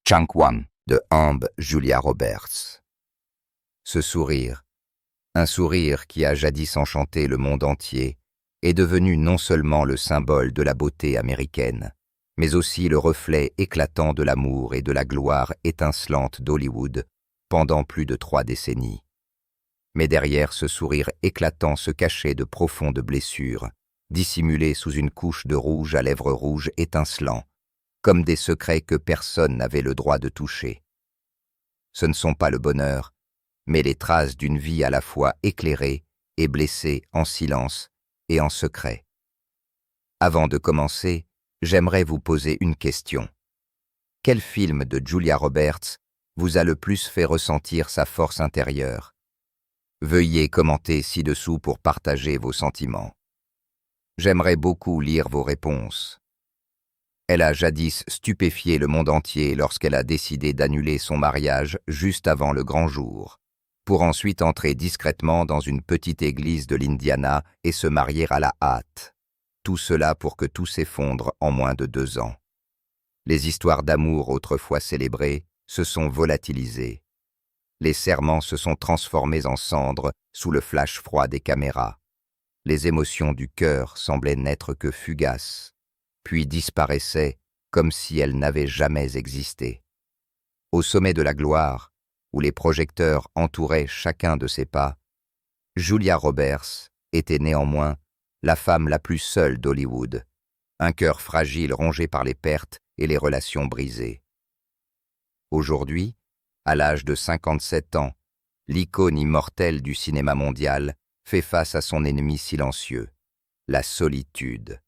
Changwon de Ambe Julia Roberts. Ce sourire, un sourire qui a jadis enchanté le monde entier, est devenu non seulement le symbole de la beauté américaine, mais aussi le reflet éclatant de l'amour et de la gloire étincelante d'Hollywood pendant plus de 3 décennies. Mais derrière ce sourire éclatant se cachaient de profondes blessures, dissimulées sous une couche de rouge à lèvres rouges étincelants, comme des secrets que personne n'avait le droit de toucher. Ce ne sont pas le bonheur, mais les traces d'une vie à la fois éclairée et blessée en silence et en secret. Avant de commencer, j'aimerais vous poser une question. Quel film de Julia Roberts vous a le plus fait ressentir sa force intérieure? Veuillez commenter ci-dessous pour partager vos sentiments. J'aimerais beaucoup lire vos réponses. Elle a jadis stupéfié le monde entier lorsqu'elle a décidé d'annuler son mariage juste avant le grand jour, pour ensuite entrer discrètement dans une petite église de l'Indiana et se marier à la hâte. Tout cela pour que tout s'effondre en moins de 2 ans. Les histoires d'amour autrefois célébrées se sont volatilisées. Les serments se sont transformés en cendres sous le flash froid des caméras. Les émotions du cœur semblaient n'être que fugaces, puis disparaissaient comme si elles n'avaient jamais existé. Au sommet de la gloire, où les projecteurs entouraient chacun de ses pas, Julia Roberts était néanmoins la femme la plus seule d'Hollywood, un cœur fragile rongé par les pertes et les relations brisées. Aujourd'hui, à l'âge de 57 ans, l'icône immortelle du cinéma mondial fait face à son ennemi silencieux, la solitude.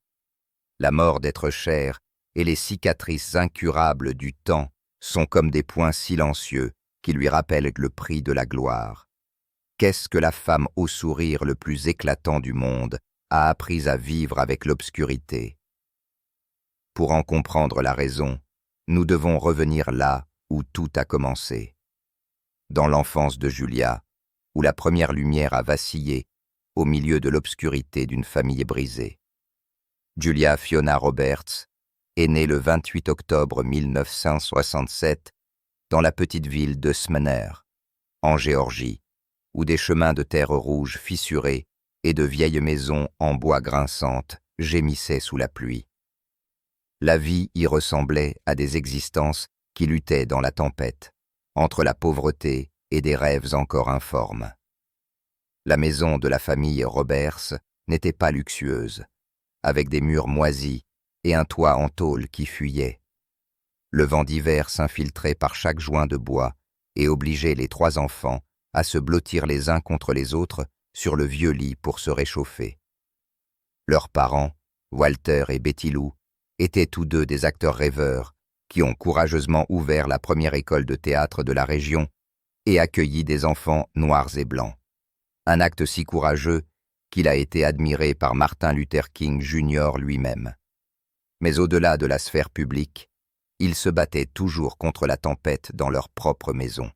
La mort d'être cher et les cicatrices incurables du temps sont comme des points silencieux qui lui rappellent le prix de la gloire. Qu'est-ce que la femme au sourire le plus éclatant du monde a appris à vivre avec l'obscurité? Pour en comprendre la raison, nous devons revenir là où tout a commencé. Dans l'enfance de Julia, où la première lumière a vacillé au milieu de l'obscurité d'une famille brisée. Julia Fiona Roberts est née le 28 octobre 1967 dans la petite ville de Smener, en Géorgie, où des chemins de terre rouge fissurés et de vieilles maisons en bois grinçantes gémissaient sous la pluie. La vie y ressemblait à des existences qui luttaient dans la tempête, entre la pauvreté et des rêves encore informes. La maison de la famille Roberts n'était pas luxueuse, avec des murs moisis et un toit en tôle qui fuyait. Le vent d'hiver s'infiltrait par chaque joint de bois et obligeait les 3 enfants à se blottir les uns contre les autres sur le vieux lit pour se réchauffer. Leurs parents, Walter et Betty Lou, étaient tous deux des acteurs rêveurs qui ont courageusement ouvert la première école de théâtre de la région et accueilli des enfants noirs et blancs. Un acte si courageux qu'il a été admiré par Martin Luther King Jr. lui-même. Mais au-delà de la sphère publique, ils se battaient toujours contre la tempête dans leur propre maison.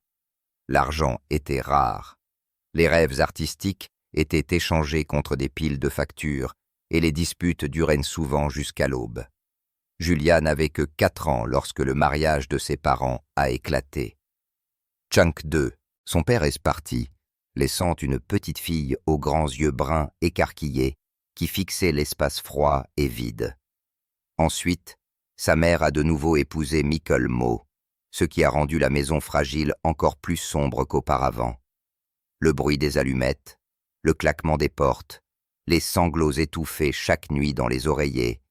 L'argent était rare. Les rêves artistiques étaient échangés contre des piles de factures et les disputes duraient souvent jusqu'à l'aube. Julia n'avait que 4 ans lorsque le mariage de ses parents a éclaté. Chunk II, son père est parti, laissant une petite fille aux grands yeux bruns écarquillés qui fixaient l'espace froid et vide. Ensuite, sa mère a de nouveau épousé Michael Moe, ce qui a rendu la maison fragile encore plus sombre qu'auparavant. Le bruit des allumettes, le claquement des portes, les sanglots étouffés chaque nuit dans les oreillers,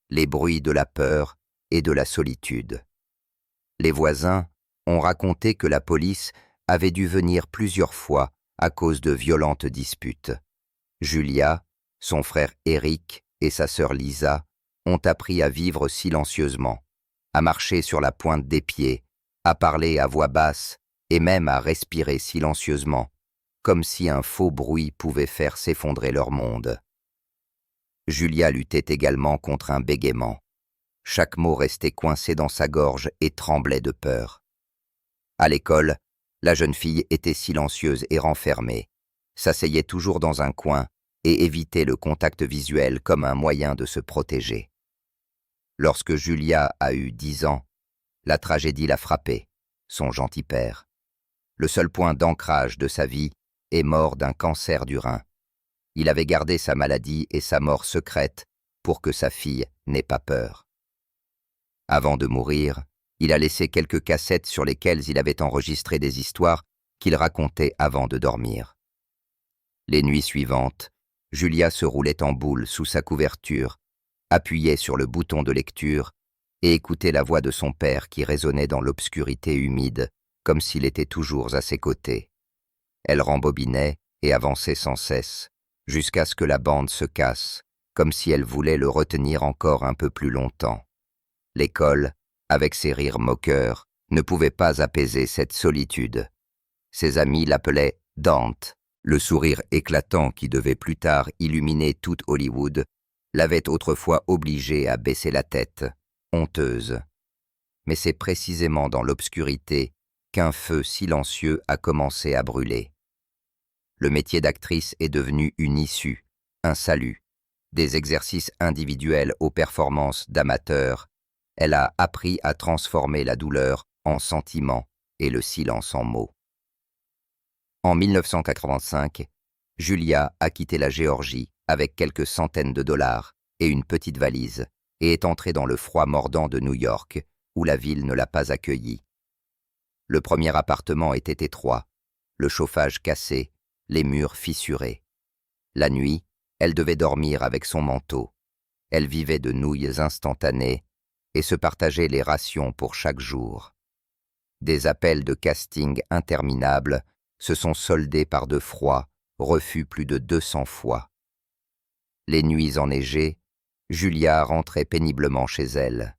les bruits de la peur et de la solitude. Les voisins ont raconté que la police avait dû venir plusieurs fois à cause de violentes disputes. Julia, son frère Eric et sa sœur Lisa ont appris à vivre silencieusement, à marcher sur la pointe des pieds, à parler à voix basse et même à respirer silencieusement, comme si un faux bruit pouvait faire s'effondrer leur monde. Julia luttait également contre un bégaiement. Chaque mot restait coincé dans sa gorge et tremblait de peur. À l'école, la jeune fille était silencieuse et renfermée, s'asseyait toujours dans un coin et évitait le contact visuel comme un moyen de se protéger. Lorsque Julia a eu 10 ans, La tragédie l'a frappé, son gentil père. Le seul point d'ancrage de sa vie est mort d'un cancer du rein. Il avait gardé sa maladie et sa mort secrète pour que sa fille n'ait pas peur. Avant de mourir, il a laissé quelques cassettes sur lesquelles il avait enregistré des histoires qu'il racontait avant de dormir. Les nuits suivantes, Julia se roulait en boule sous sa couverture, appuyait sur le bouton de lecture et écoutait la voix de son père qui résonnait dans l'obscurité humide, comme s'il était toujours à ses côtés. Elle rembobinait et avançait sans cesse, jusqu'à ce que la bande se casse, comme si elle voulait le retenir encore un peu plus longtemps. L'école, avec ses rires moqueurs, ne pouvait pas apaiser cette solitude. Ses amis l'appelaient Dante. Le sourire éclatant qui devait plus tard illuminer toute Hollywood l'avait autrefois obligée à baisser la tête, honteuse. Mais c'est précisément dans l'obscurité qu'un feu silencieux a commencé à brûler. Le métier d'actrice est devenu une issue, un salut, des exercices individuels aux performances d'amateurs. Elle a appris à transformer la douleur en sentiment et le silence en mots. En 1985, Julia a quitté la Géorgie avec quelques centaines de dollars et une petite valise et est entrée dans le froid mordant de New York, où la ville ne l'a pas accueillie. Le premier appartement était étroit, le chauffage cassé, les murs fissurés. La nuit, elle devait dormir avec son manteau. Elle vivait de nouilles instantanées et se partageait les rations pour chaque jour. Des appels de casting interminables se sont soldés par de froids refus plus de 200 fois. Les nuits enneigées, Julia rentrait péniblement chez elle.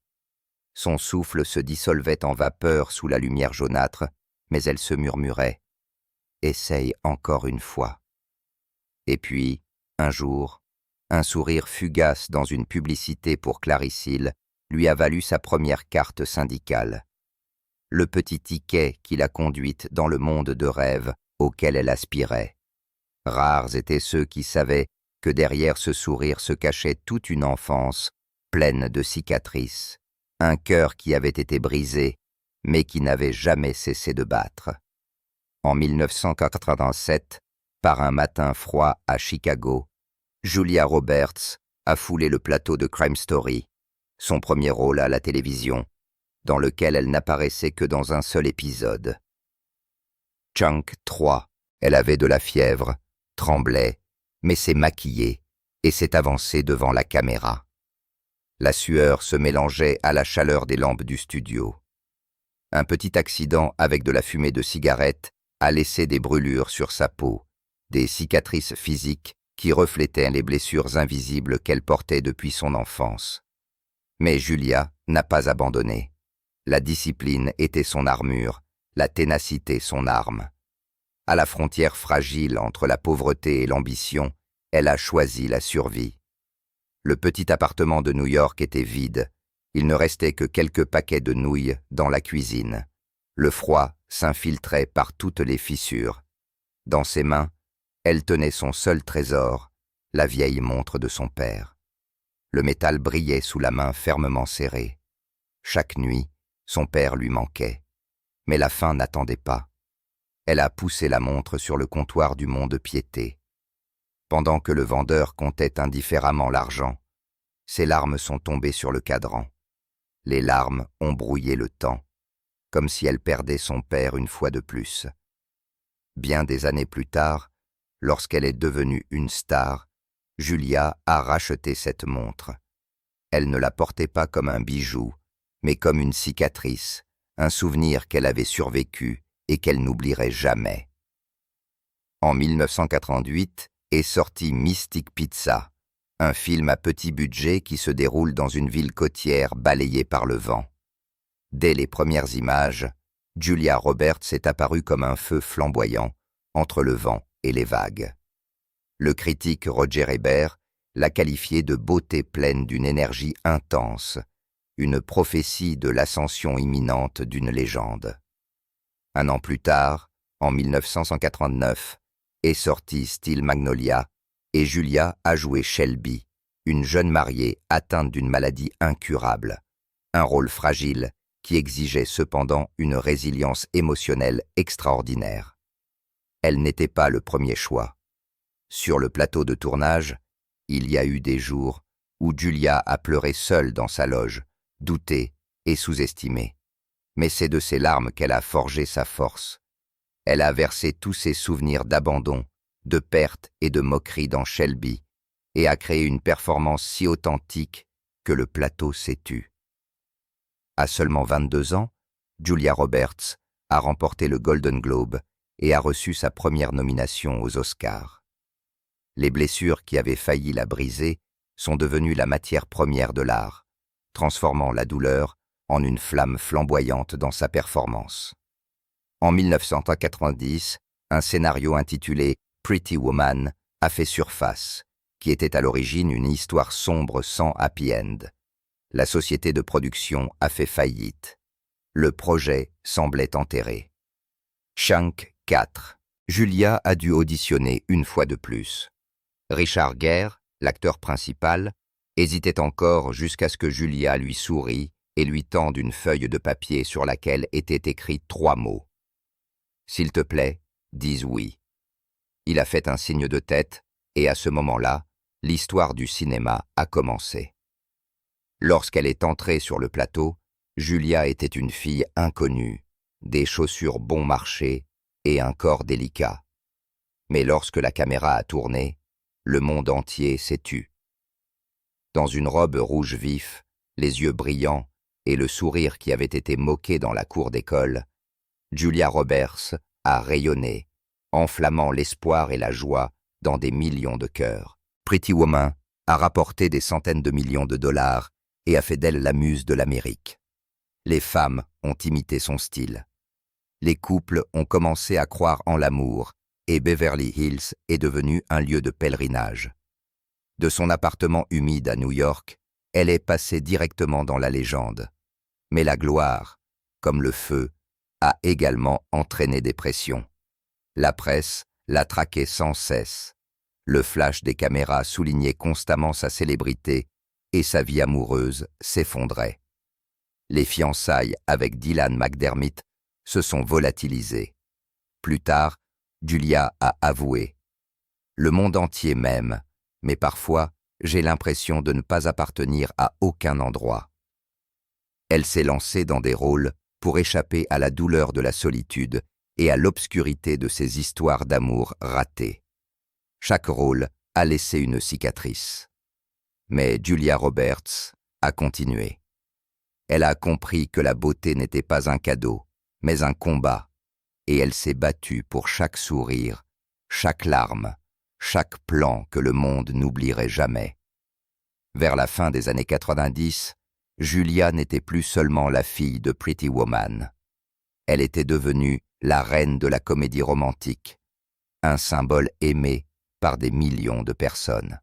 Son souffle se dissolvait en vapeur sous la lumière jaunâtre, mais elle se murmurait « Essaye encore une fois ». Et puis, un jour, un sourire fugace dans une publicité pour Claricil lui a valu sa première carte syndicale. Le petit ticket qui l'a conduite dans le monde de rêve auquel elle aspirait. Rares étaient ceux qui savaient que derrière ce sourire se cachait toute une enfance pleine de cicatrices, un cœur qui avait été brisé, mais qui n'avait jamais cessé de battre. En 1987, par un matin froid à Chicago, Julia Roberts a foulé le plateau de Crime Story, son premier rôle à la télévision, dans lequel elle n'apparaissait que dans un seul épisode. Chunk 3, elle avait de la fièvre, tremblait, mais s'est maquillée et s'est avancée devant la caméra. La sueur se mélangeait à la chaleur des lampes du studio. Un petit accident avec de la fumée de cigarette a laissé des brûlures sur sa peau, des cicatrices physiques qui reflétaient les blessures invisibles qu'elle portait depuis son enfance. Mais Julia n'a pas abandonné. La discipline était son armure, la ténacité son arme. À la frontière fragile entre la pauvreté et l'ambition, elle a choisi la survie. Le petit appartement de New York était vide. Il ne restait que quelques paquets de nouilles dans la cuisine. Le froid s'infiltrait par toutes les fissures. Dans ses mains, elle tenait son seul trésor, la vieille montre de son père. Le métal brillait sous la main fermement serrée. Chaque nuit, son père lui manquait. Mais la faim n'attendait pas. Elle a poussé la montre sur le comptoir du mont-de-piété. Pendant que le vendeur comptait indifféremment l'argent, ses larmes sont tombées sur le cadran. Les larmes ont brouillé le temps, comme si elle perdait son père une fois de plus. Bien des années plus tard, lorsqu'elle est devenue une star, Julia a racheté cette montre. Elle ne la portait pas comme un bijou, mais comme une cicatrice, un souvenir qu'elle avait survécu et qu'elle n'oublierait jamais. En 1988 est sorti Mystic Pizza, un film à petit budget qui se déroule dans une ville côtière balayée par le vent. Dès les premières images, Julia Roberts est apparue comme un feu flamboyant entre le vent et les vagues. Le critique Roger Ebert l'a qualifiée de beauté pleine d'une énergie intense, une prophétie de l'ascension imminente d'une légende. Un an plus tard, en 1989, est sorti Steel Magnolia et Julia a joué Shelby, une jeune mariée atteinte d'une maladie incurable, un rôle fragile qui exigeait cependant une résilience émotionnelle extraordinaire. Elle n'était pas le premier choix. Sur le plateau de tournage, il y a eu des jours où Julia a pleuré seule dans sa loge, doutée et sous-estimée. Mais c'est de ses larmes qu'elle a forgé sa force. Elle a versé tous ses souvenirs d'abandon, de perte et de moquerie dans Shelby et a créé une performance si authentique que le plateau s'est tu. À seulement 22 ans, Julia Roberts a remporté le Golden Globe et a reçu sa première nomination aux Oscars. Les blessures qui avaient failli la briser sont devenues la matière première de l'art, transformant la douleur en une flamme flamboyante dans sa performance. En 1990, un scénario intitulé Pretty Woman a fait surface, qui était à l'origine une histoire sombre sans happy end. La société de production a fait faillite. Le projet semblait enterré. Shank 4. Julia a dû auditionner une fois de plus. Richard Gere, l'acteur principal, hésitait encore jusqu'à ce que Julia lui sourie et lui tende une feuille de papier sur laquelle étaient écrits 3 mots. « S'il te plaît, dis oui ». Il a fait un signe de tête et à ce moment-là, l'histoire du cinéma a commencé. Lorsqu'elle est entrée sur le plateau, Julia était une fille inconnue, des chaussures bon marché et un corps délicat. Mais lorsque la caméra a tourné, le monde entier s'est tu. Dans une robe rouge vif, les yeux brillants et le sourire qui avait été moqué dans la cour d'école, Julia Roberts a rayonné, enflammant l'espoir et la joie dans des millions de cœurs. Pretty Woman a rapporté des centaines de millions de dollars et a fait d'elle la muse de l'Amérique. Les femmes ont imité son style. Les couples ont commencé à croire en l'amour et Beverly Hills est devenu un lieu de pèlerinage. De son appartement humide à New York, elle est passée directement dans la légende. Mais la gloire, comme le feu, a également entraîné des pressions. La presse l'a traquée sans cesse. Le flash des caméras soulignait constamment sa célébrité et sa vie amoureuse s'effondrait. Les fiançailles avec Dylan McDermott se sont volatilisées. Plus tard, Julia a avoué « Le monde entier m'aime, mais parfois, j'ai l'impression de ne pas appartenir à aucun endroit. » Elle s'est lancée dans des rôles pour échapper à la douleur de la solitude et à l'obscurité de ses histoires d'amour ratées. Chaque rôle a laissé une cicatrice. Mais Julia Roberts a continué. Elle a compris que la beauté n'était pas un cadeau, mais un combat, et elle s'est battue pour chaque sourire, chaque larme, chaque plan que le monde n'oublierait jamais. Vers la fin des années 90, Julia n'était plus seulement la fille de Pretty Woman. Elle était devenue la reine de la comédie romantique, un symbole aimé par des millions de personnes.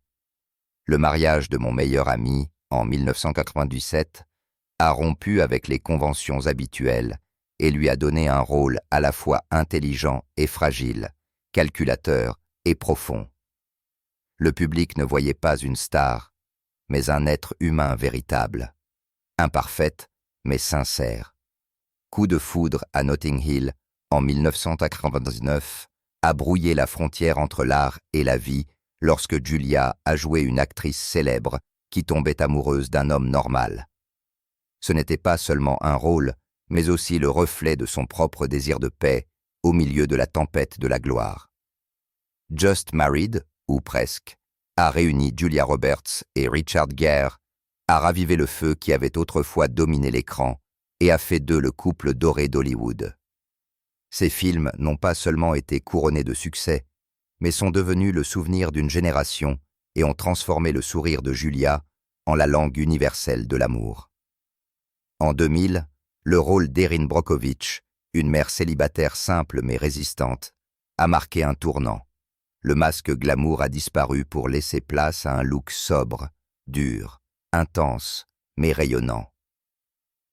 Le mariage de mon meilleur ami, en 1997, a rompu avec les conventions habituelles et lui a donné un rôle à la fois intelligent et fragile, calculateur et profond. Le public ne voyait pas une star, mais un être humain véritable, imparfaite mais sincère. Coup de foudre à Notting Hill, en 1999, a brouillé la frontière entre l'art et la vie lorsque Julia a joué une actrice célèbre qui tombait amoureuse d'un homme normal. Ce n'était pas seulement un rôle, mais aussi le reflet de son propre désir de paix au milieu de la tempête de la gloire. Just Married, ou presque, a réuni Julia Roberts et Richard Gere, a ravivé le feu qui avait autrefois dominé l'écran et a fait d'eux le couple doré d'Hollywood. Ces films n'ont pas seulement été couronnés de succès, mais sont devenus le souvenir d'une génération et ont transformé le sourire de Julia en la langue universelle de l'amour. En 2000, le rôle d'Erin Brockovich, une mère célibataire simple mais résistante, a marqué un tournant. Le masque glamour a disparu pour laisser place à un look sobre, dur, intense, mais rayonnant.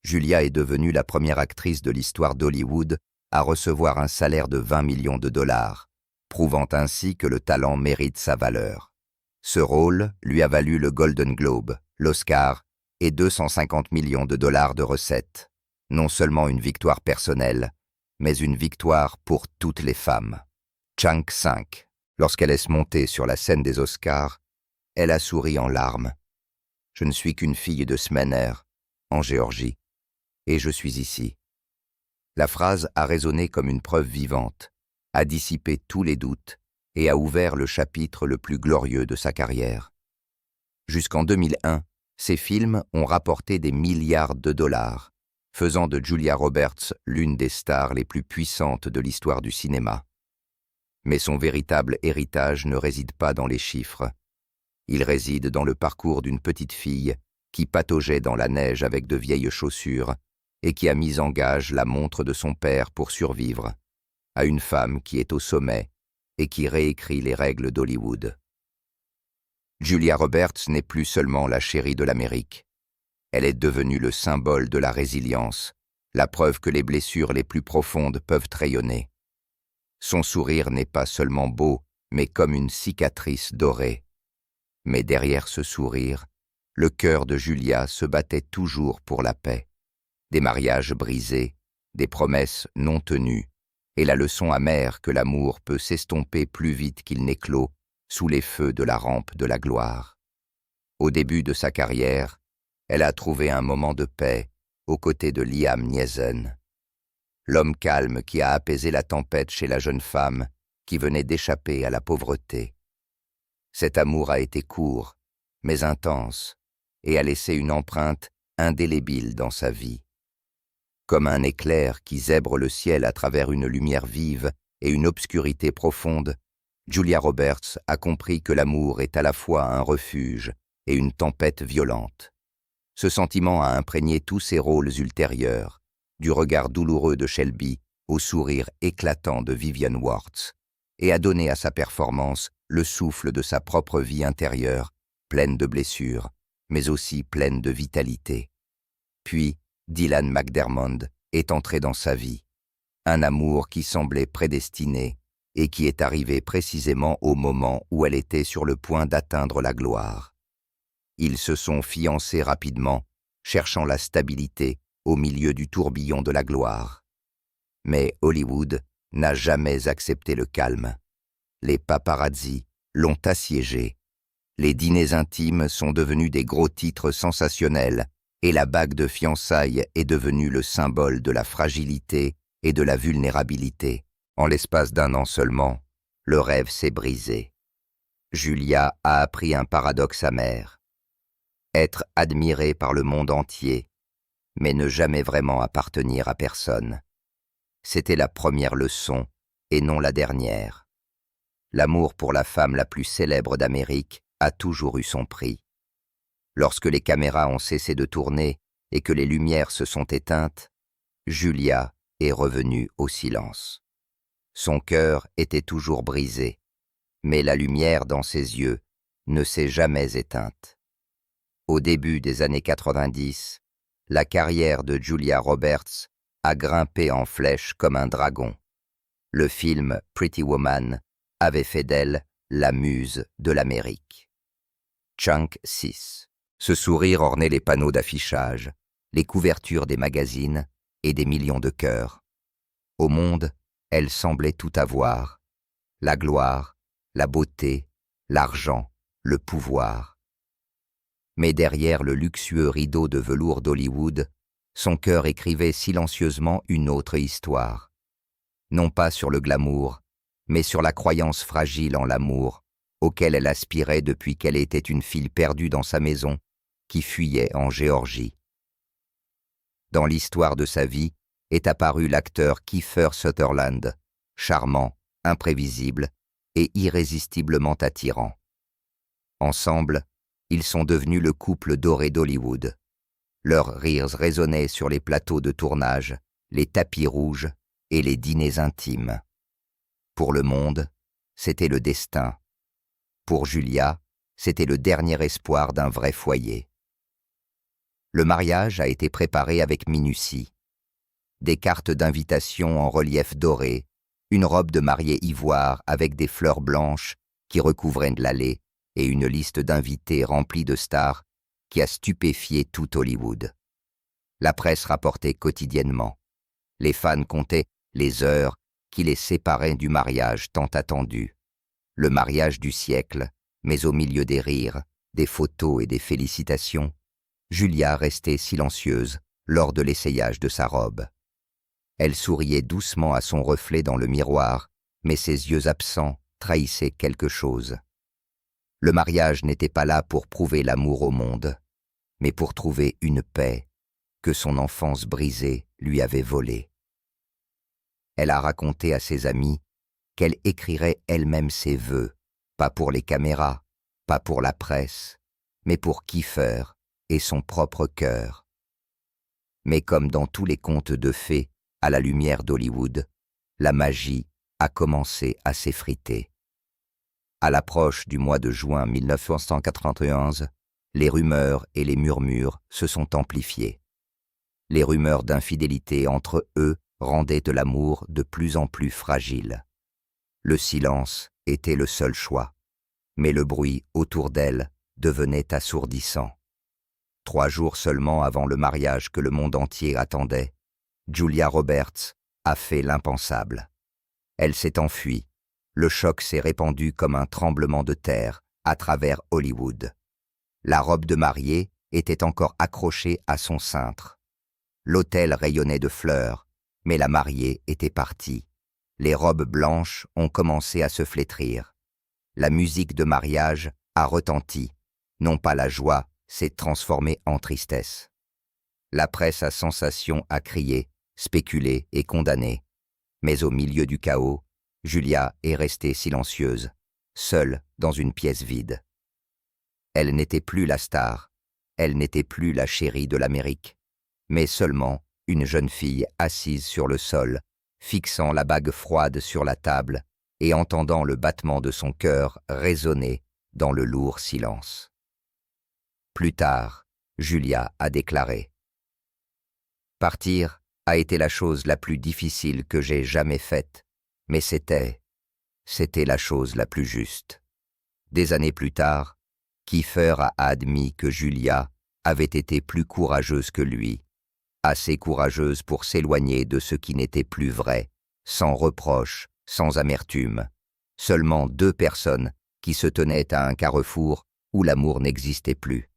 Julia est devenue la première actrice de l'histoire d'Hollywood à recevoir un salaire de 20 millions de dollars, prouvant ainsi que le talent mérite sa valeur. Ce rôle lui a valu le Golden Globe, l'Oscar et 250 millions de dollars de recettes. Non seulement une victoire personnelle, mais une victoire pour toutes les femmes. Chang 5. Lorsqu'elle est montée sur la scène des Oscars, elle a souri en larmes. Je ne suis qu'une fille de Smener, en Géorgie, et je suis ici. La phrase a résonné comme une preuve vivante, a dissipé tous les doutes et a ouvert le chapitre le plus glorieux de sa carrière. Jusqu'en 2001, ces films ont rapporté des milliards de dollars, faisant de Julia Roberts l'une des stars les plus puissantes de l'histoire du cinéma. Mais son véritable héritage ne réside pas dans les chiffres. Il réside dans le parcours d'une petite fille qui pataugeait dans la neige avec de vieilles chaussures et qui a mis en gage la montre de son père pour survivre, à une femme qui est au sommet et qui réécrit les règles d'Hollywood. Julia Roberts n'est plus seulement la chérie de l'Amérique. Elle est devenue le symbole de la résilience, la preuve que les blessures les plus profondes peuvent rayonner. Son sourire n'est pas seulement beau, mais comme une cicatrice dorée. Mais derrière ce sourire, le cœur de Julia se battait toujours pour la paix. Des mariages brisés, des promesses non tenues, et la leçon amère que l'amour peut s'estomper plus vite qu'il n'éclot sous les feux de la rampe de la gloire. Au début de sa carrière, elle a trouvé un moment de paix aux côtés de Liam Neeson, l'homme calme qui a apaisé la tempête chez la jeune femme qui venait d'échapper à la pauvreté. Cet amour a été court, mais intense, et a laissé une empreinte indélébile dans sa vie. Comme un éclair qui zèbre le ciel à travers une lumière vive et une obscurité profonde, Julia Roberts a compris que l'amour est à la fois un refuge et une tempête violente. Ce sentiment a imprégné tous ses rôles ultérieurs, du regard douloureux de Shelby au sourire éclatant de Vivian Ward, et a donné à sa performance le souffle de sa propre vie intérieure, pleine de blessures, mais aussi pleine de vitalité. Puis, Dylan McDermott est entré dans sa vie, un amour qui semblait prédestiné et qui est arrivé précisément au moment où elle était sur le point d'atteindre la gloire. Ils se sont fiancés rapidement, cherchant la stabilité au milieu du tourbillon de la gloire. Mais Hollywood n'a jamais accepté le calme. Les paparazzis l'ont assiégé. Les dîners intimes sont devenus des gros titres sensationnels et la bague de fiançailles est devenue le symbole de la fragilité et de la vulnérabilité. En l'espace d'un an seulement, le rêve s'est brisé. Julia a appris un paradoxe amer. Être admirée par le monde entier, mais ne jamais vraiment appartenir à personne. C'était la première leçon, et non la dernière. L'amour pour la femme la plus célèbre d'Amérique a toujours eu son prix. Lorsque les caméras ont cessé de tourner et que les lumières se sont éteintes, Julia est revenue au silence. Son cœur était toujours brisé, mais la lumière dans ses yeux ne s'est jamais éteinte. Au début des années 90, la carrière de Julia Roberts a grimpé en flèche comme un dragon. Le film Pretty Woman avait fait d'elle la muse de l'Amérique. Chang 6. Ce sourire ornait les panneaux d'affichage, les couvertures des magazines et des millions de cœurs. Au monde, elle semblait tout avoir. La gloire, la beauté, l'argent, le pouvoir. Mais derrière le luxueux rideau de velours d'Hollywood, son cœur écrivait silencieusement une autre histoire. Non pas sur le glamour, mais sur la croyance fragile en l'amour, auquel elle aspirait depuis qu'elle était une fille perdue dans sa maison, qui fuyait en Géorgie. Dans l'histoire de sa vie est apparu l'acteur Kiefer Sutherland, charmant, imprévisible et irrésistiblement attirant. Ensemble, ils sont devenus le couple doré d'Hollywood. Leurs rires résonnaient sur les plateaux de tournage, les tapis rouges et les dîners intimes. Pour le monde, c'était le destin. Pour Julia, c'était le dernier espoir d'un vrai foyer. Le mariage a été préparé avec minutie. Des cartes d'invitation en relief doré, une robe de mariée ivoire avec des fleurs blanches qui recouvraient l'allée et une liste d'invités remplie de stars qui a stupéfié tout Hollywood. La presse rapportait quotidiennement. Les fans comptaient les heures qui les séparaient du mariage tant attendu. Le mariage du siècle, mais au milieu des rires, des photos et des félicitations, Julia restait silencieuse lors de l'essayage de sa robe. Elle souriait doucement à son reflet dans le miroir, mais ses yeux absents trahissaient quelque chose. Le mariage n'était pas là pour prouver l'amour au monde, mais pour trouver une paix que son enfance brisée lui avait volée. Elle a raconté à ses amis qu'elle écrirait elle-même ses vœux, pas pour les caméras, pas pour la presse, mais pour Kiefer et son propre cœur. Mais comme dans tous les contes de fées à la lumière d'Hollywood, la magie a commencé à s'effriter. À l'approche du mois de juin 1991, les rumeurs et les murmures se sont amplifiés. Les rumeurs d'infidélité entre eux rendaient de l'amour de plus en plus fragile. Le silence était le seul choix, mais le bruit autour d'elle devenait assourdissant. 3 jours seulement avant le mariage que le monde entier attendait, Julia Roberts a fait l'impensable. Elle s'est enfuie. Le choc s'est répandu comme un tremblement de terre à travers Hollywood. La robe de mariée était encore accrochée à son cintre. L'hôtel rayonnait de fleurs, mais la mariée était partie. Les robes blanches ont commencé à se flétrir. La musique de mariage a retenti. Non pas la joie s'est transformée en tristesse. La presse à sensation a crié, spéculé et condamné. Mais au milieu du chaos, Julia est restée silencieuse, seule dans une pièce vide. Elle n'était plus la star, elle n'était plus la chérie de l'Amérique, mais seulement une jeune fille assise sur le sol, fixant la bague froide sur la table et entendant le battement de son cœur résonner dans le lourd silence. Plus tard, Julia a déclaré « Partir a été la chose la plus difficile que j'ai jamais faite, mais c'était la chose la plus juste. » Des années plus tard, Kiefer a admis que Julia avait été plus courageuse que lui, assez courageuse pour s'éloigner de ce qui n'était plus vrai, sans reproche, sans amertume. Seulement 2 personnes qui se tenaient à un carrefour où l'amour n'existait plus.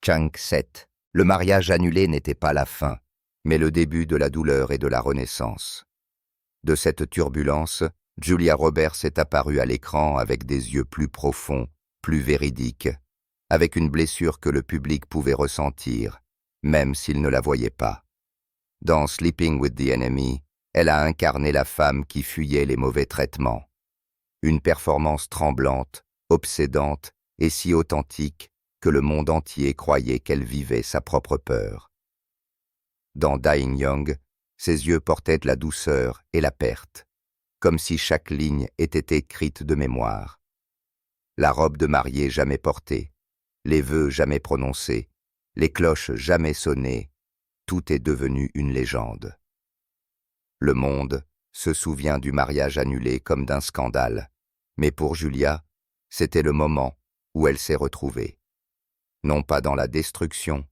Chang 7. Le mariage annulé n'était pas la fin, mais le début de la douleur et de la renaissance. De cette turbulence, Julia Roberts est apparue à l'écran avec des yeux plus profonds, plus véridiques, avec une blessure que le public pouvait ressentir, même s'il ne la voyait pas. Dans Sleeping with the Enemy, elle a incarné la femme qui fuyait les mauvais traitements. Une performance tremblante, obsédante et si authentique que le monde entier croyait qu'elle vivait sa propre peur. Dans Dying Young, ses yeux portaient la douceur et la perte, comme si chaque ligne était écrite de mémoire. La robe de mariée jamais portée, les vœux jamais prononcés, les cloches jamais sonnées, tout est devenu une légende. Le monde se souvient du mariage annulé comme d'un scandale, mais pour Julia, c'était le moment où elle s'est retrouvée. Non pas dans la destruction,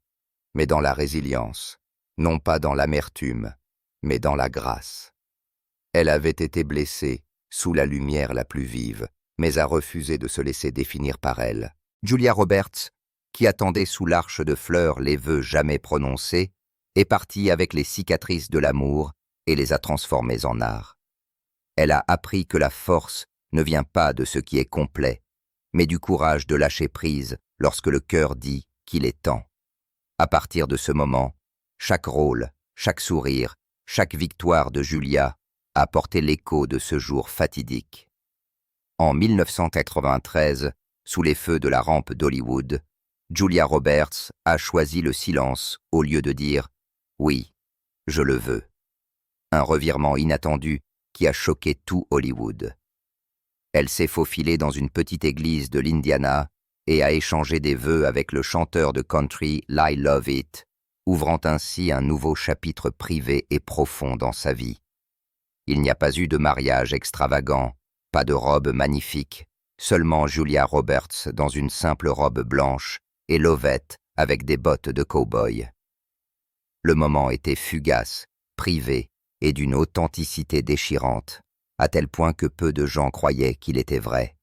mais dans la résilience, non pas dans l'amertume, mais dans la grâce. Elle avait été blessée sous la lumière la plus vive, mais a refusé de se laisser définir par elle. Julia Roberts, qui attendait sous l'arche de fleurs les vœux jamais prononcés, est partie avec les cicatrices de l'amour et les a transformées en art. Elle a appris que la force ne vient pas de ce qui est complet, mais du courage de lâcher prise lorsque le cœur dit qu'il est temps. À partir de ce moment, chaque rôle, chaque sourire, chaque victoire de Julia a porté l'écho de ce jour fatidique. En 1993, sous les feux de la rampe d'Hollywood, Julia Roberts a choisi le silence au lieu de dire « Oui, je le veux ». Un revirement inattendu qui a choqué tout Hollywood. Elle s'est faufilée dans une petite église de l'Indiana et a échangé des vœux avec le chanteur de country I Love It, ouvrant ainsi un nouveau chapitre privé et profond dans sa vie. Il n'y a pas eu de mariage extravagant, pas de robe magnifique, seulement Julia Roberts dans une simple robe blanche et Lovette avec des bottes de cow-boy. Le moment était fugace, privé et d'une authenticité déchirante, à tel point que peu de gens croyaient qu'il était vrai.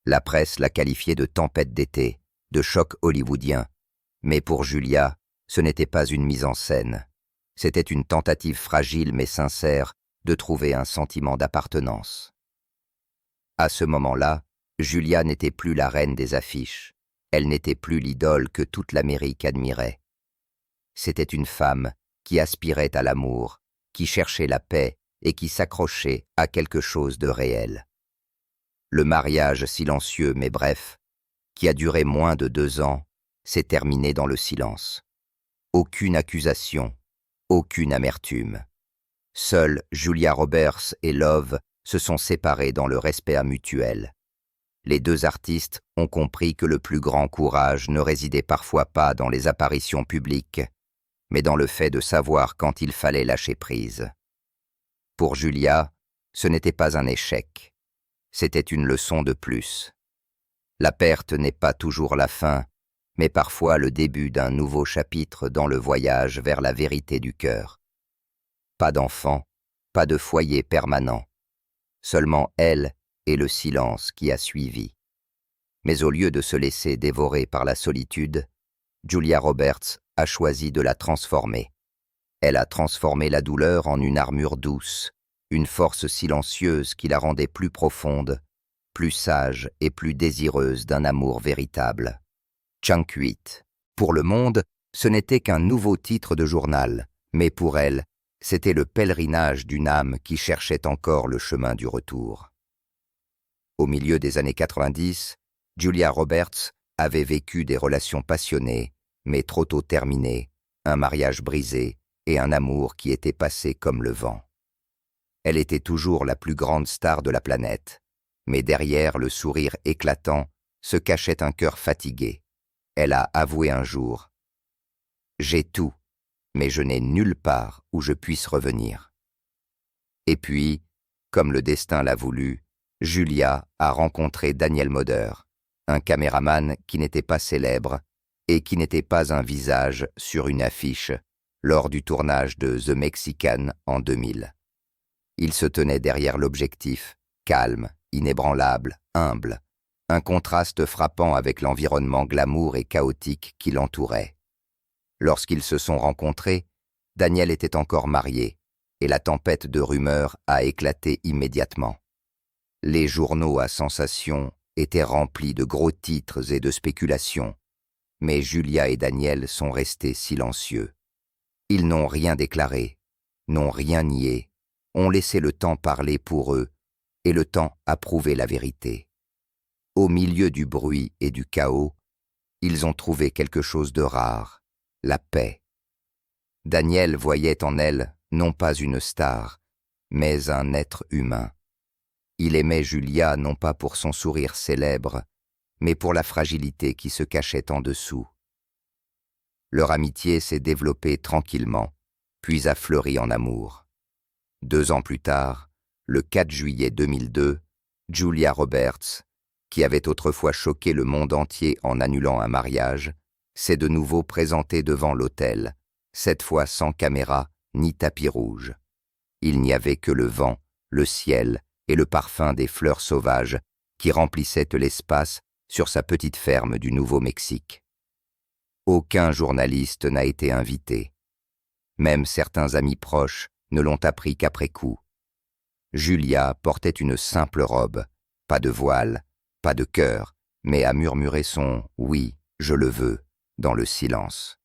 La presse l'a qualifié de tempête d'été, de choc hollywoodien, mais pour Julia, ce n'était pas une mise en scène. C'était une tentative fragile mais sincère de trouver un sentiment d'appartenance. À ce moment-là, Julia n'était plus la reine des affiches. Elle n'était plus l'idole que toute l'Amérique admirait. C'était une femme qui aspirait à l'amour, qui cherchait la paix et qui s'accrochait à quelque chose de réel. Le mariage silencieux mais bref, qui a duré moins de 2 ans, s'est terminé dans le silence. Aucune accusation, aucune amertume. Seuls Julia Roberts et Love se sont séparés dans le respect mutuel. Les deux artistes ont compris que le plus grand courage ne résidait parfois pas dans les apparitions publiques, mais dans le fait de savoir quand il fallait lâcher prise. Pour Julia, ce n'était pas un échec, c'était une leçon de plus. La perte n'est pas toujours la fin, mais parfois le début d'un nouveau chapitre dans le voyage vers la vérité du cœur. Pas d'enfant, pas de foyer permanent, seulement elle et le silence qui a suivi. Mais au lieu de se laisser dévorer par la solitude, Julia Roberts a choisi de la transformer. Elle a transformé la douleur en une armure douce, une force silencieuse qui la rendait plus profonde, plus sage et plus désireuse d'un amour véritable. Chunkwit. Pour le monde, ce n'était qu'un nouveau titre de journal, mais pour elle, c'était le pèlerinage d'une âme qui cherchait encore le chemin du retour. Au milieu des années 90, Julia Roberts avait vécu des relations passionnées, mais trop tôt terminées, un mariage brisé et un amour qui était passé comme le vent. Elle était toujours la plus grande star de la planète, mais derrière le sourire éclatant se cachait un cœur fatigué. Elle a avoué un jour « J'ai tout, mais je n'ai nulle part où je puisse revenir. » Et puis, comme le destin l'a voulu, Julia a rencontré Daniel Moder, un caméraman qui n'était pas célèbre et qui n'était pas un visage sur une affiche lors du tournage de The Mexican en 2000. Il se tenait derrière l'objectif, calme, inébranlable, humble, un contraste frappant avec l'environnement glamour et chaotique qui l'entourait. Lorsqu'ils se sont rencontrés, Daniel était encore marié et la tempête de rumeurs a éclaté immédiatement. Les journaux à sensation étaient remplis de gros titres et de spéculations, mais Julia et Daniel sont restés silencieux. Ils n'ont rien déclaré, n'ont rien nié, ont laissé le temps parler pour eux et le temps a prouvé la vérité. Au milieu du bruit et du chaos, ils ont trouvé quelque chose de rare, la paix. Daniel voyait en elle non pas une star, mais un être humain. Il aimait Julia non pas pour son sourire célèbre, mais pour la fragilité qui se cachait en dessous. Leur amitié s'est développée tranquillement, puis a fleuri en amour. 2 ans plus tard, le 4 juillet 2002, Julia Roberts, qui avait autrefois choqué le monde entier en annulant un mariage, s'est de nouveau présentée devant l'autel, cette fois sans caméra ni tapis rouge. Il n'y avait que le vent, le ciel et le parfum des fleurs sauvages qui remplissaient l'espace sur sa petite ferme du Nouveau-Mexique. Aucun journaliste n'a été invité. Même certains amis proches ne l'ont appris qu'après coup. Julia portait une simple robe, pas de voile, pas de cœur, mais a murmuré son « oui, je le veux » dans le silence.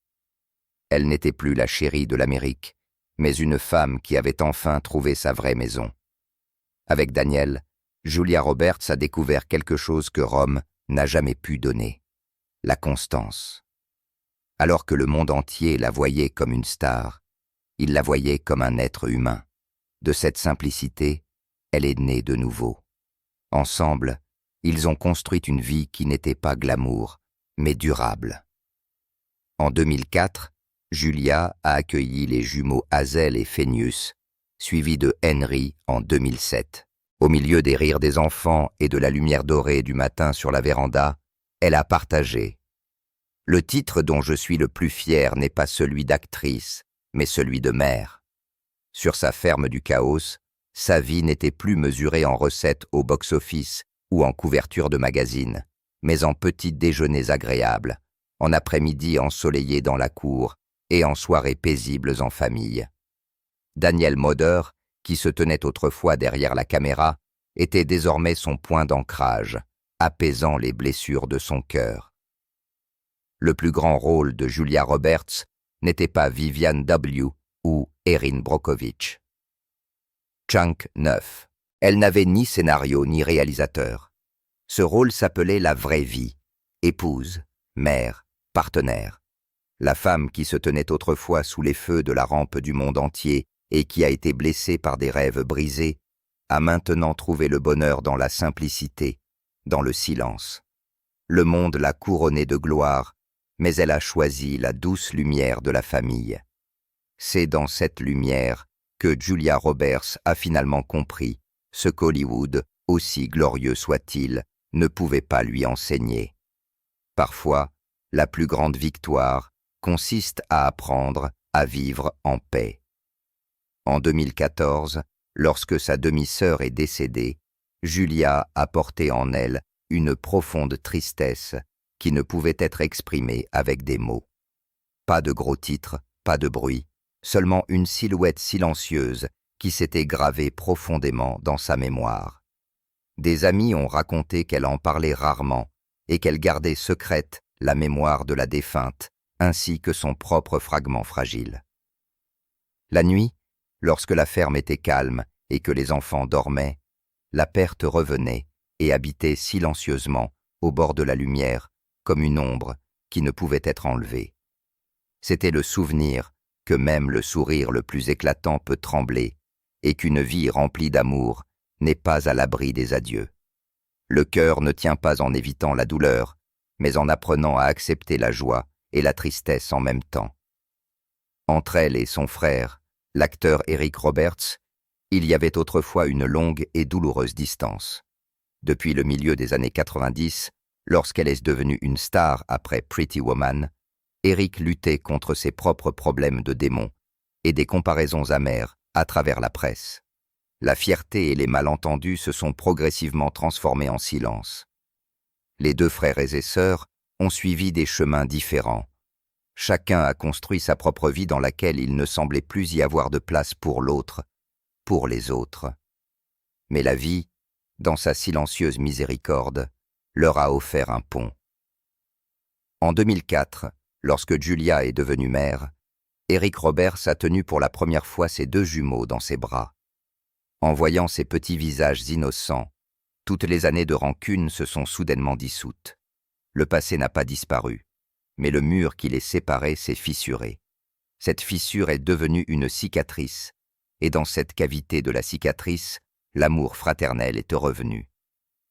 Elle n'était plus la chérie de l'Amérique, mais une femme qui avait enfin trouvé sa vraie maison. Avec Daniel, Julia Roberts a découvert quelque chose que Rome n'a jamais pu donner, la constance. Alors que le monde entier la voyait comme une star, il la voyait comme un être humain. De cette simplicité, elle est née de nouveau. Ensemble, ils ont construit une vie qui n'était pas glamour, mais durable. En 2004, Julia a accueilli les jumeaux Hazel et Phineas, suivis de Henry en 2007. Au milieu des rires des enfants et de la lumière dorée du matin sur la véranda, elle a partagé Le titre dont je suis le plus fier n'est pas celui d'actrice, mais celui de mère. Sur sa ferme du Chaos, sa vie n'était plus mesurée en recettes au box-office ou en couverture de magazines, mais en petits déjeuners agréables, en après-midi ensoleillés dans la cour et en soirées paisibles en famille. Daniel Moder, qui se tenait autrefois derrière la caméra, était désormais son point d'ancrage, apaisant les blessures de son cœur. Le plus grand rôle de Julia Roberts n'était pas Vivian W. ou Erin Brockovich. Chunk 9. Elle n'avait ni scénario ni réalisateur. Ce rôle s'appelait la vraie vie, épouse, mère, partenaire. La femme qui se tenait autrefois sous les feux de la rampe du monde entier et qui a été blessée par des rêves brisés, a maintenant trouvé le bonheur dans la simplicité, dans le silence. Le monde l'a couronnée de gloire, mais elle a choisi la douce lumière de la famille. C'est dans cette lumière que Julia Roberts a finalement compris ce qu'Hollywood, aussi glorieux soit-il, ne pouvait pas lui enseigner. Parfois, la plus grande victoire consiste à apprendre à vivre en paix. En 2014, lorsque sa demi-sœur est décédée, Julia a porté en elle une profonde tristesse qui ne pouvait être exprimée avec des mots. Pas de gros titres, pas de bruit, seulement une silhouette silencieuse qui s'était gravée profondément dans sa mémoire. Des amis ont raconté qu'elle en parlait rarement et qu'elle gardait secrète la mémoire de la défunte, ainsi que son propre fragment fragile. La nuit, lorsque la ferme était calme et que les enfants dormaient, la perte revenait et habitait silencieusement au bord de la lumière comme une ombre qui ne pouvait être enlevée. C'était le souvenir que même le sourire le plus éclatant peut trembler et qu'une vie remplie d'amour n'est pas à l'abri des adieux. Le cœur ne tient pas en évitant la douleur, mais en apprenant à accepter la joie et la tristesse en même temps. Entre elle et son frère, l'acteur Eric Roberts, il y avait autrefois une longue et douloureuse distance. Depuis le milieu des années 90, lorsqu'elle est devenue une star après Pretty Woman, Eric luttait contre ses propres problèmes de démon et des comparaisons amères à travers la presse. La fierté et les malentendus se sont progressivement transformés en silence. Les deux frères et sœurs ont suivi des chemins différents. Chacun a construit sa propre vie dans laquelle il ne semblait plus y avoir de place pour l'autre, pour les autres. Mais la vie, dans sa silencieuse miséricorde, leur a offert un pont. En 2004, lorsque Julia est devenue mère, Eric Roberts a tenu pour la première fois ses deux jumeaux dans ses bras. En voyant ces petits visages innocents, toutes les années de rancune se sont soudainement dissoutes. Le passé n'a pas disparu, mais le mur qui les séparait s'est fissuré. Cette fissure est devenue une cicatrice, et dans cette cavité de la cicatrice, l'amour fraternel est revenu.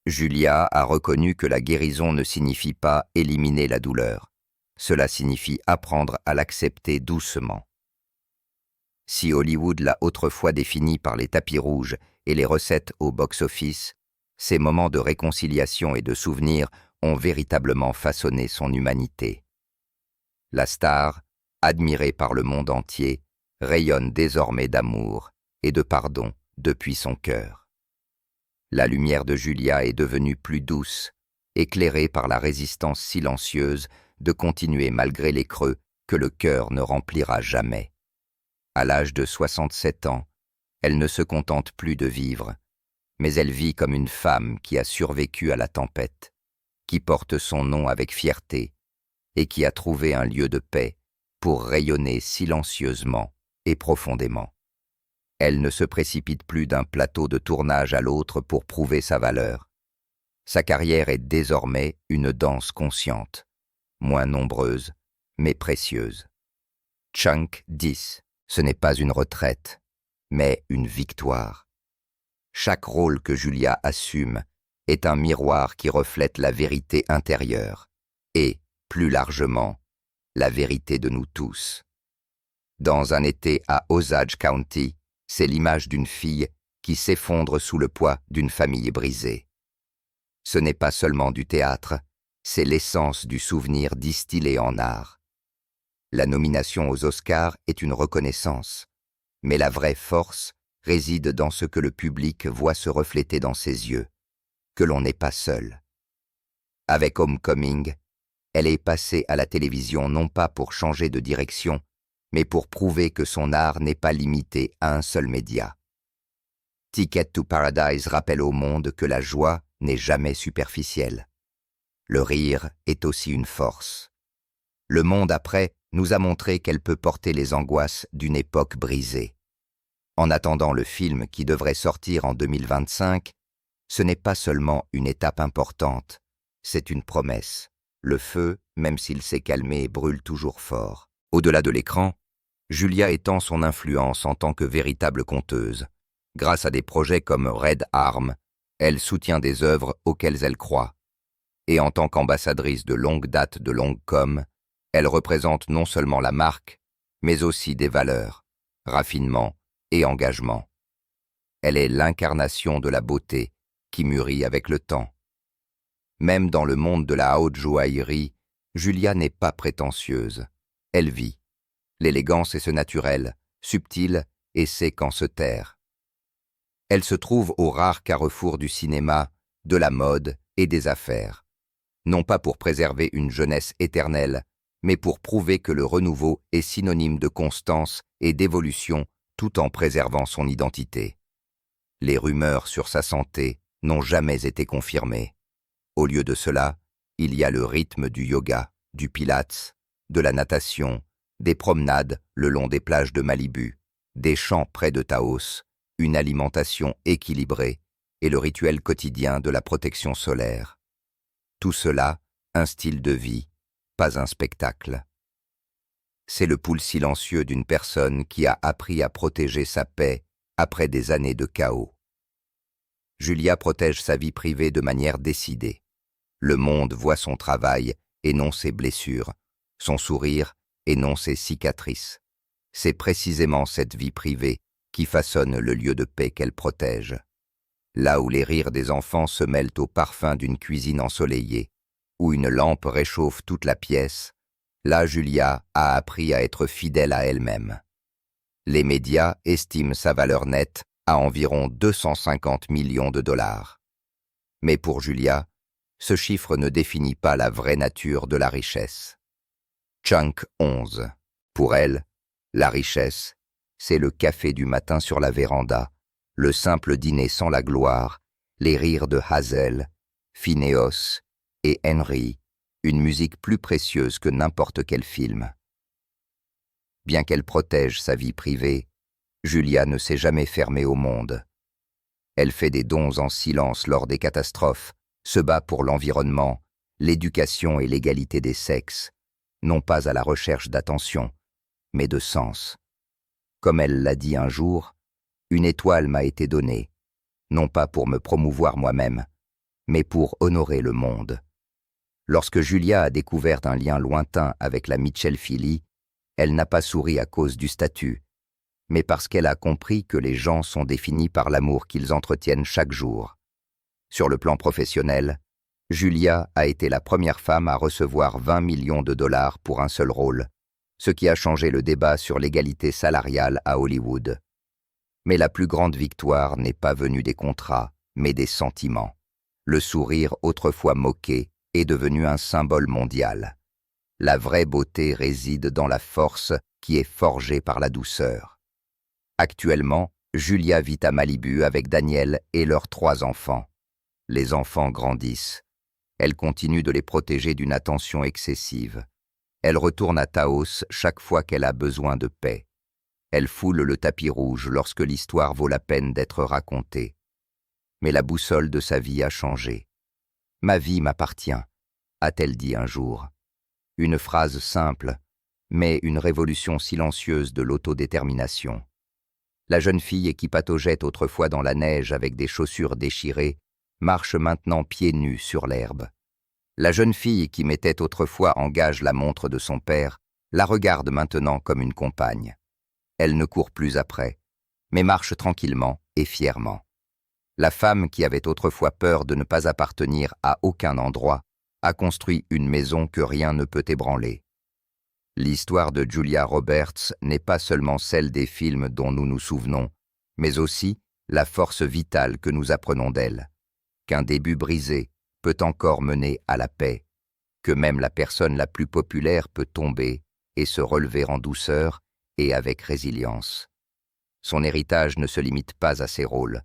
Julia a reconnu que la guérison ne signifie pas éliminer la douleur. Cela signifie apprendre à l'accepter doucement. Si Hollywood l'a autrefois défini par les tapis rouges et les recettes au box-office, ces moments de réconciliation et de souvenirs ont véritablement façonné son humanité. La star, admirée par le monde entier, rayonne désormais d'amour et de pardon depuis son cœur. La lumière de Julia est devenue plus douce, éclairée par la résistance silencieuse de continuer malgré les creux que le cœur ne remplira jamais. À l'âge de 67 ans, elle ne se contente plus de vivre, mais elle vit comme une femme qui a survécu à la tempête, qui porte son nom avec fierté et qui a trouvé un lieu de paix pour rayonner silencieusement et profondément. Elle ne se précipite plus d'un plateau de tournage à l'autre pour prouver sa valeur. Sa carrière est désormais une danse consciente, moins nombreuse, mais précieuse. Chunk 10, ce n'est pas une retraite, mais une victoire. Chaque rôle que Julia assume est un miroir qui reflète la vérité intérieure et, plus largement, la vérité de nous tous. Dans Un été à Osage County, c'est l'image d'une fille qui s'effondre sous le poids d'une famille brisée. Ce n'est pas seulement du théâtre, C'est l'essence du souvenir distillé en art. La nomination aux Oscars est une reconnaissance, mais la vraie force réside dans ce que le public voit se refléter dans ses yeux, que l'on n'est pas seul. Avec Homecoming, elle est passée à la télévision non pas pour changer de direction, mais pour prouver que son art n'est pas limité à un seul média. Ticket to Paradise rappelle au monde que la joie n'est jamais superficielle. Le rire est aussi une force. Le monde après nous a montré qu'elle peut porter les angoisses d'une époque brisée. En attendant le film qui devrait sortir en 2025, ce n'est pas seulement une étape importante, c'est une promesse. Le feu, même s'il s'est calmé, brûle toujours fort. Au-delà de l'écran, Julia étend son influence en tant que véritable conteuse. Grâce à des projets comme Red Arm, elle soutient des œuvres auxquelles elle croit. Et en tant qu'ambassadrice de longue date de Longcom, elle représente non seulement la marque, mais aussi des valeurs, raffinement et engagement. Elle est l'incarnation de la beauté qui mûrit avec le temps. Même dans le monde de la haute joaillerie, Julia n'est pas prétentieuse. Elle vit. L'élégance est ce naturel, subtil et sait quand se taire. Elle se trouve au rare carrefour du cinéma, de la mode et des affaires. Non pas pour préserver une jeunesse éternelle, mais pour prouver que le renouveau est synonyme de constance et d'évolution tout en préservant son identité. Les rumeurs sur sa santé n'ont jamais été confirmées. Au lieu de cela, il y a le rythme du yoga, du pilates, de la natation, des promenades le long des plages de Malibu, des champs près de Taos, une alimentation équilibrée et le rituel quotidien de la protection solaire. Tout cela, un style de vie, pas un spectacle. C'est le pouls silencieux d'une personne qui a appris à protéger sa paix après des années de chaos. Julia protège sa vie privée de manière décidée. Le monde voit son travail et non ses blessures, son sourire et non ses cicatrices. C'est précisément cette vie privée qui façonne le lieu de paix qu'elle protège. Là où les rires des enfants se mêlent au parfum d'une cuisine ensoleillée, où une lampe réchauffe toute la pièce, là Julia a appris à être fidèle à elle-même. Les médias estiment sa valeur nette à environ 250 millions de dollars. Mais pour Julia, ce chiffre ne définit pas la vraie nature de la richesse. Chunk 11. Pour elle, la richesse, c'est le café du matin sur la véranda, le simple dîner sans la gloire, les rires de Hazel, Phineas et Henry, une musique plus précieuse que n'importe quel film. Bien qu'elle protège sa vie privée, Julia ne s'est jamais fermée au monde. Elle fait des dons en silence lors des catastrophes, se bat pour l'environnement, l'éducation et l'égalité des sexes, non pas à la recherche d'attention, mais de sens. Comme elle l'a dit un jour, une étoile m'a été donnée, non pas pour me promouvoir moi-même, mais pour honorer le monde. Lorsque Julia a découvert un lien lointain avec la Mitchell Philly, elle n'a pas souri à cause du statut, mais parce qu'elle a compris que les gens sont définis par l'amour qu'ils entretiennent chaque jour. Sur le plan professionnel, Julia a été la première femme à recevoir 20 millions de dollars pour un seul rôle, ce qui a changé le débat sur l'égalité salariale à Hollywood. Mais la plus grande victoire n'est pas venue des contrats, mais des sentiments. Le sourire autrefois moqué est devenu un symbole mondial. La vraie beauté réside dans la force qui est forgée par la douceur. Actuellement, Julia vit à Malibu avec Daniel et leurs 3 enfants. Les enfants grandissent. Elle continue de les protéger d'une attention excessive. Elle retourne à Taos chaque fois qu'elle a besoin de paix. Elle foule le tapis rouge lorsque l'histoire vaut la peine d'être racontée. Mais la boussole de sa vie a changé. « Ma vie m'appartient », a-t-elle dit un jour. Une phrase simple, mais une révolution silencieuse de l'autodétermination. La jeune fille qui pataugeait autrefois dans la neige avec des chaussures déchirées marche maintenant pieds nus sur l'herbe. La jeune fille qui mettait autrefois en gage la montre de son père la regarde maintenant comme une compagne. Elle ne court plus après, mais marche tranquillement et fièrement. La femme qui avait autrefois peur de ne pas appartenir à aucun endroit a construit une maison que rien ne peut ébranler. L'histoire de Julia Roberts n'est pas seulement celle des films dont nous nous souvenons, mais aussi la force vitale que nous apprenons d'elle, qu'un début brisé peut encore mener à la paix, que même la personne la plus populaire peut tomber et se relever en douceur et avec résilience. Son héritage ne se limite pas à ses rôles,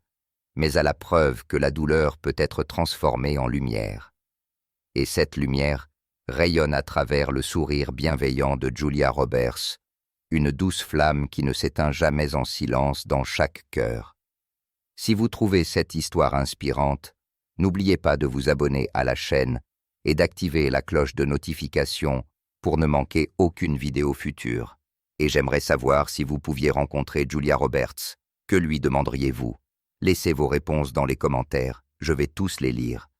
mais à la preuve que la douleur peut être transformée en lumière. Et cette lumière rayonne à travers le sourire bienveillant de Julia Roberts, une douce flamme qui ne s'éteint jamais en silence dans chaque cœur. Si vous trouvez cette histoire inspirante, n'oubliez pas de vous abonner à la chaîne et d'activer la cloche de notification pour ne manquer aucune vidéo future. Et j'aimerais savoir si vous pouviez rencontrer Julia Roberts. Que lui demanderiez-vous? Laissez vos réponses dans les commentaires, je vais tous les lire.